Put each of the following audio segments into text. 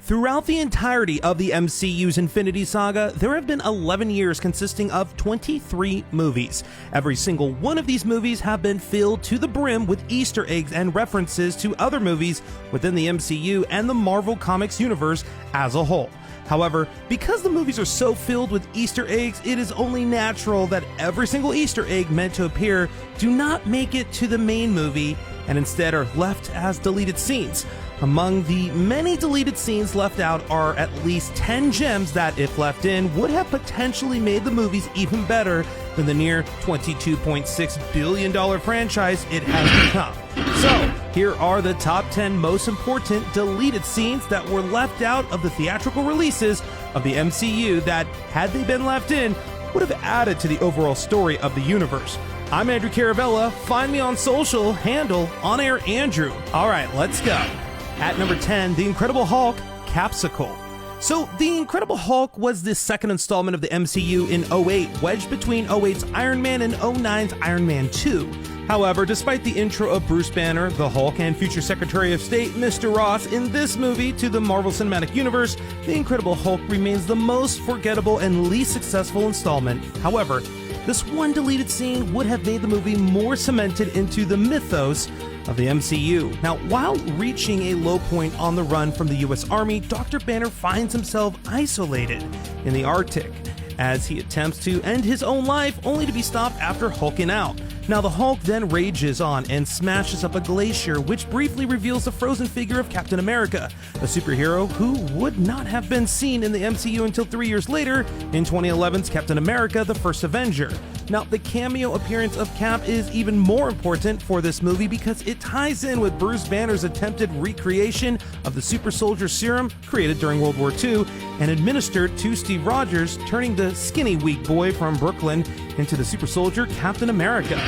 Throughout the entirety of the MCU's Infinity Saga, there have been 11 years consisting of 23 movies. Every single one of these movies have been filled to the brim with Easter eggs and references to other movies within the MCU and the Marvel Comics universe as a whole. However, because the movies are so filled with Easter eggs, it is only natural that every single Easter egg meant to appear do not make it to the main movie and instead are left as deleted scenes. Among the many deleted scenes left out are at least 10 gems that, if left in, would have potentially made the movies even better than the near $22.6 billion franchise it has become. So, here are the top 10 most important deleted scenes that were left out of the theatrical releases of the MCU that, had they been left in, would have added to the overall story of the universe. I'm Andrew Caravella. Find me on social, handle OnAirAndrew. Alright, let's go. At number 10, The Incredible Hulk, Capsicle. So, The Incredible Hulk was the second installment of the MCU in 08, wedged between 08's Iron Man and 09's Iron Man 2. However, despite the intro of Bruce Banner, the Hulk, and future Secretary of State Mr. Ross in this movie to the Marvel Cinematic Universe, The Incredible Hulk remains the most forgettable and least successful installment. However, this one deleted scene would have made the movie more cemented into the mythos of the MCU. Now, while reaching a low point on the run from the US Army, Dr. Banner finds himself isolated in the Arctic as he attempts to end his own life only to be stopped after hulking out. Now, the Hulk then rages on and smashes up a glacier, which briefly reveals the frozen figure of Captain America, a superhero who would not have been seen in the MCU until 3 years later in 2011's Captain America: The First Avenger. Now, the cameo appearance of Cap is even more important for this movie because it ties in with Bruce Banner's attempted recreation of the super soldier serum created during World War II and administered to Steve Rogers, turning the skinny weak boy from Brooklyn into the super soldier Captain America.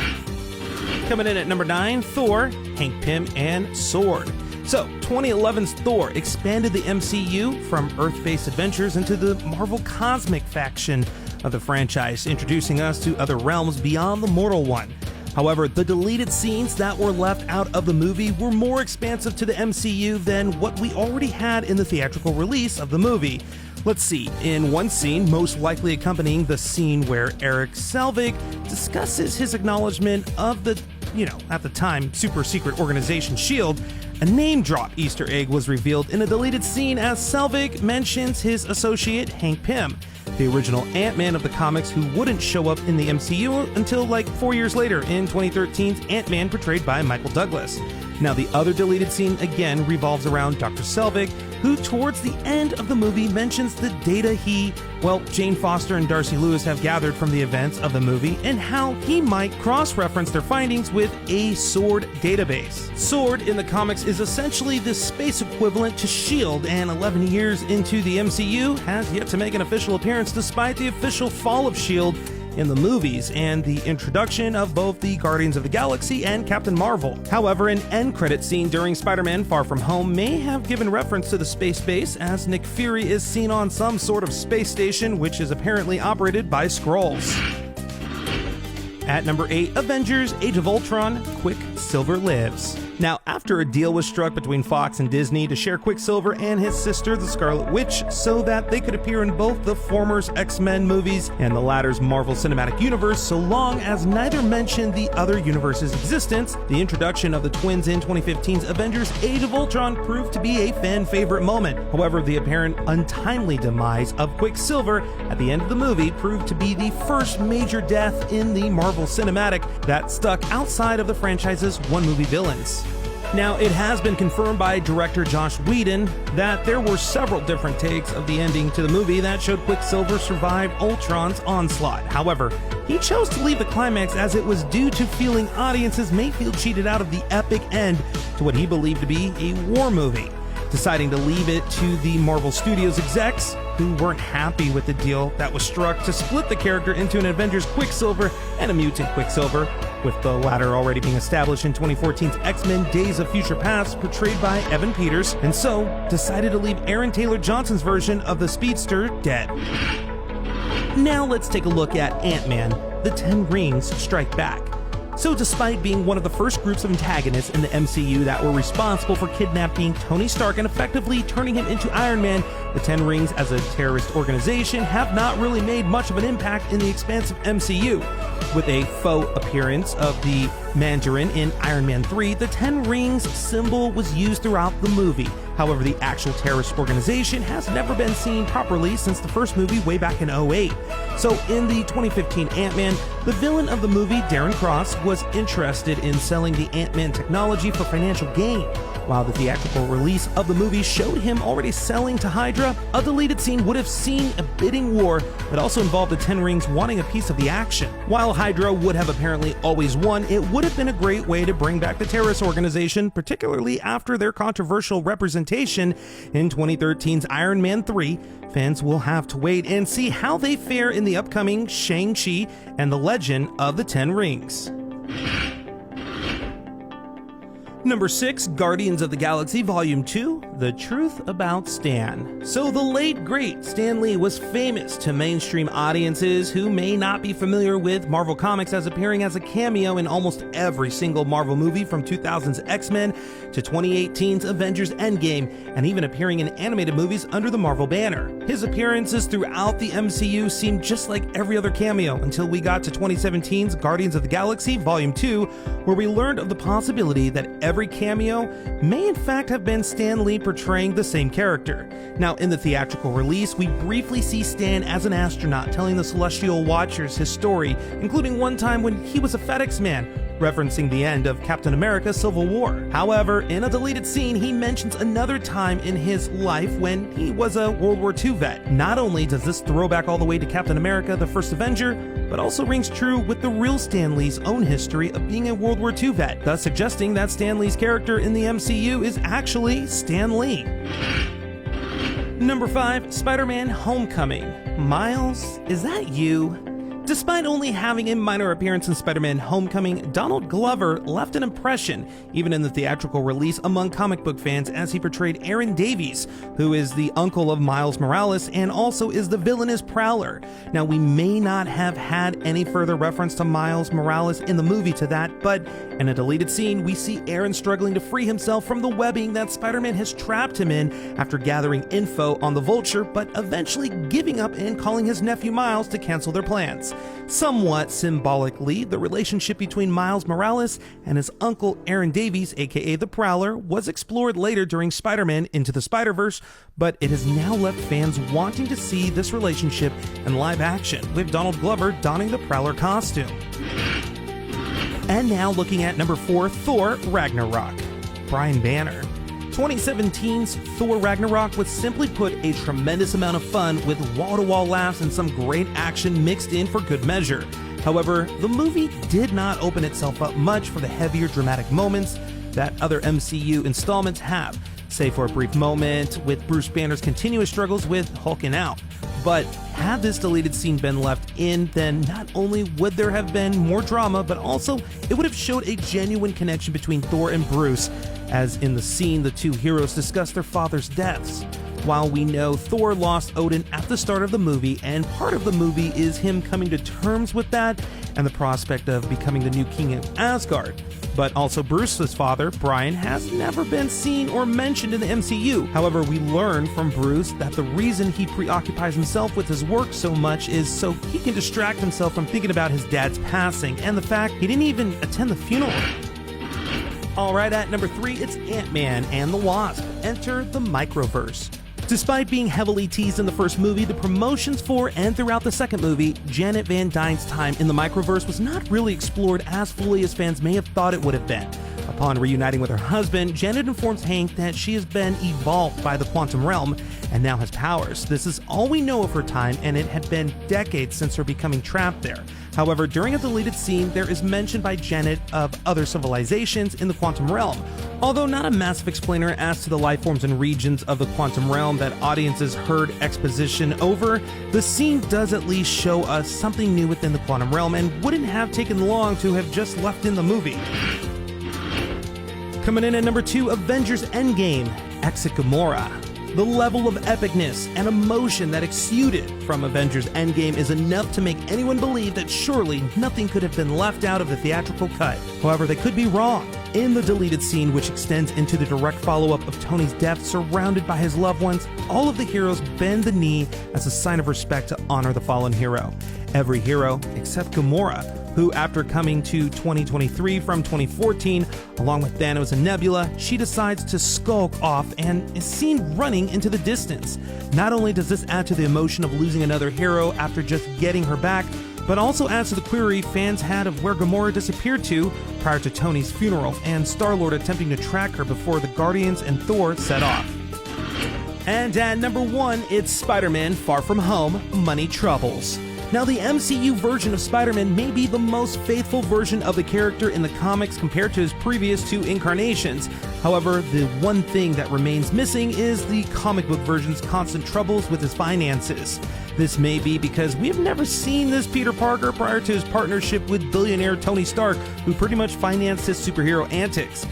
Coming in at number 9, Thor, Pym and Sword. So, 2011's Thor expanded the MCU from Earth-based adventures into the Marvel Cosmic faction of the franchise, introducing us to other realms beyond the mortal one. However, the deleted scenes that were left out of the movie were more expansive to the MCU than what we already had in the theatrical release of the movie. Let's see, in one scene, most likely accompanying the scene where Eric Selvig discusses his acknowledgement of the, at the time, super secret organization S.H.I.E.L.D., a name-drop Easter egg was revealed in a deleted scene as Selvig mentions his associate Hank Pym, the original AntMan of the comics who wouldn't show up in the MCU until like 4 years later in 2013's AntMan portrayed by Michael Douglas. Now, the other deleted scene again revolves around Dr. Selvig, who towards the end of the movie mentions the data Jane Foster and Darcy Lewis have gathered from the events of the movie and how he might cross-reference their findings with a SWORD database. SWORD in the comics is essentially the space equivalent to S.H.I.E.L.D., and 11 years into the MCU has yet to make an official appearance despite the official fall of S.H.I.E.L.D. in the movies and the introduction of both the Guardians of the Galaxy and Captain Marvel. However, an end credit scene during Spider-Man Far From Home may have given reference to the space base, as Nick Fury is seen on some sort of space station which is apparently operated by Skrulls. At number 8, Avengers Age of Ultron, Quicksilver Lives. Now, after a deal was struck between Fox and Disney to share Quicksilver and his sister, the Scarlet Witch, so that they could appear in both the former's X-Men movies and the latter's Marvel Cinematic Universe, so long as neither mentioned the other universe's existence, the introduction of the twins in 2015's Avengers Age of Ultron proved to be a fan-favorite moment. However, the apparent untimely demise of Quicksilver at the end of the movie proved to be the first major death in the Marvel Cinematic that stuck outside of the franchise's one-movie villains. Now, it has been confirmed by director Joss Whedon that there were several different takes of the ending to the movie that showed Quicksilver survive Ultron's onslaught. However, he chose to leave the climax as it was due to feeling audiences may feel cheated out of the epic end to what he believed to be a war movie, deciding to leave it to the Marvel Studios execs who weren't happy with the deal that was struck to split the character into an Avengers Quicksilver and a Mutant Quicksilver, with the latter already being established in 2014's X-Men Days of Future Past, portrayed by Evan Peters, and so decided to leave Aaron Taylor Johnson's version of the Speedster dead. Now let's take a look at Ant-Man, The 10 Rings Strike Back. So despite being one of the first groups of antagonists in the MCU that were responsible for kidnapping Tony Stark and effectively turning him into Iron Man, the Ten Rings as a terrorist organization have not really made much of an impact in the expansive MCU. With a faux appearance of the Mandarin in Iron Man 3, the Ten Rings symbol was used throughout the movie. However, the actual terrorist organization has never been seen properly since the first movie way back in 2008. So in the 2015 Ant-Man, the villain of the movie, Darren Cross, was interested in selling the Ant-Man technology for financial gain. While the theatrical release of the movie showed him already selling to Hydra, a deleted scene would have seen a bidding war that also involved the Ten Rings wanting a piece of the action. While Hydra would have apparently always won, it would have been a great way to bring back the terrorist organization, particularly after their controversial representation in 2013's Iron Man 3. Fans will have to wait and see how they fare in the upcoming Shang-Chi and the Legend of the Ten Rings. Number 6, Guardians of the Galaxy Volume 2, The Truth About Stan. So the late great Stan Lee was famous to mainstream audiences who may not be familiar with Marvel Comics, as appearing as a cameo in almost every single Marvel movie from 2000's X-Men to 2018's Avengers Endgame, and even appearing in animated movies under the Marvel banner. His appearances throughout the MCU seemed just like every other cameo until we got to 2017's Guardians of the Galaxy Volume 2, where we learned of the possibility that every cameo may in fact have been Stan Lee portraying the same character. Now, in the theatrical release, we briefly see Stan as an astronaut telling the Celestial Watchers his story, including one time when he was a FedEx man, referencing the end of Captain America Civil War. However, in a deleted scene, he mentions another time in his life when he was a World War II vet. Not only does this throw back all the way to Captain America, the first Avenger, but also rings true with the real Stan Lee's own history of being a World War II vet, thus suggesting that Stan Lee's character in the MCU is actually Stan Lee. Number 5, SpiderMan Homecoming. Miles, is that you? Despite only having a minor appearance in Spider-Man Homecoming, Donald Glover left an impression, even in the theatrical release, among comic book fans, as he portrayed Aaron Davies, who is the uncle of Miles Morales and also is the villainous Prowler. Now, we may not have had any further reference to Miles Morales in the movie to that, but in a deleted scene, we see Aaron struggling to free himself from the webbing that Spider-Man has trapped him in after gathering info on the Vulture, but eventually giving up and calling his nephew Miles to cancel their plans. Somewhat symbolically, the relationship between Miles Morales and his uncle Aaron Davies, aka the Prowler, was explored later during Spider-Man Into the Spider-Verse, but it has now left fans wanting to see this relationship in live action, with Donald Glover donning the Prowler costume. And now looking at number 4, Thor Ragnarok. Brian Banner. 2017's Thor Ragnarok was simply put a tremendous amount of fun with wall-to-wall laughs and some great action mixed in for good measure. However, the movie did not open itself up much for the heavier dramatic moments that other MCU installments have, save for a brief moment with Bruce Banner's continuous struggles with hulking out. But had this deleted scene been left in, then not only would there have been more drama, but also it would have showed a genuine connection between Thor and Bruce, as in the scene the two heroes discuss their father's deaths. While we know Thor lost Odin at the start of the movie, and part of the movie is him coming to terms with that and the prospect of becoming the new king of Asgard. But also Bruce's father, Brian, has never been seen or mentioned in the MCU. However, we learn from Bruce that the reason he preoccupies himself with his work so much is so he can distract himself from thinking about his dad's passing and the fact he didn't even attend the funeral. Alright, at number 3, it's Ant-Man and the Wasp. Enter the Microverse. Despite being heavily teased in the first movie, the promotions for and throughout the second movie, Janet Van Dyne's time in the Microverse was not really explored as fully as fans may have thought it would have been. Upon reuniting with her husband, Janet informs Hank that she has been evolved by the quantum realm and now has powers. This is all we know of her time, and it had been decades since her becoming trapped there. However, during a deleted scene, there is mention by Janet of other civilizations in the quantum realm. Although not a massive explainer as to the life forms and regions of the quantum realm that audiences heard exposition over, the scene does at least show us something new within the quantum realm and wouldn't have taken long to have just left in the movie. Coming in at number 2, Avengers Endgame, Exit Gamora. The level of epicness and emotion that exuded from Avengers Endgame is enough to make anyone believe that surely nothing could have been left out of the theatrical cut. However, they could be wrong. In the deleted scene, which extends into the direct follow-up of Tony's death surrounded by his loved ones, all of the heroes bend the knee as a sign of respect to honor the fallen hero. Every hero except Gamora, who, after coming to 2023 from 2014, along with Thanos and Nebula, she decides to skulk off and is seen running into the distance. Not only does this add to the emotion of losing another hero after just getting her back, but also adds to the query fans had of where Gamora disappeared to prior to Tony's funeral and Star-Lord attempting to track her before the Guardians and Thor set off. And at number 1, it's Spider-Man Far From Home, Money Troubles. Now, the MCU version of Spider-Man may be the most faithful version of the character in the comics compared to his previous 2 incarnations. However, the one thing that remains missing is the comic book version's constant troubles with his finances. This may be because we have never seen this Peter Parker prior to his partnership with billionaire Tony Stark, who pretty much financed his superhero antics.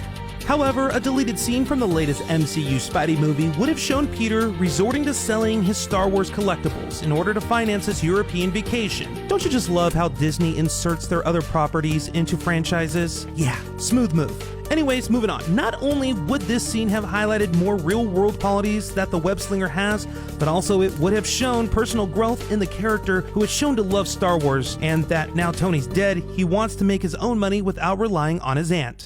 However, a deleted scene from the latest MCU Spidey movie would have shown Peter resorting to selling his Star Wars collectibles in order to finance his European vacation. Don't you just love how Disney inserts their other properties into franchises? Yeah, smooth move. Anyways, moving on. Not only would this scene have highlighted more real-world qualities that the web-slinger has, but also it would have shown personal growth in the character who is shown to love Star Wars, and that now Tony's dead, he wants to make his own money without relying on his aunt.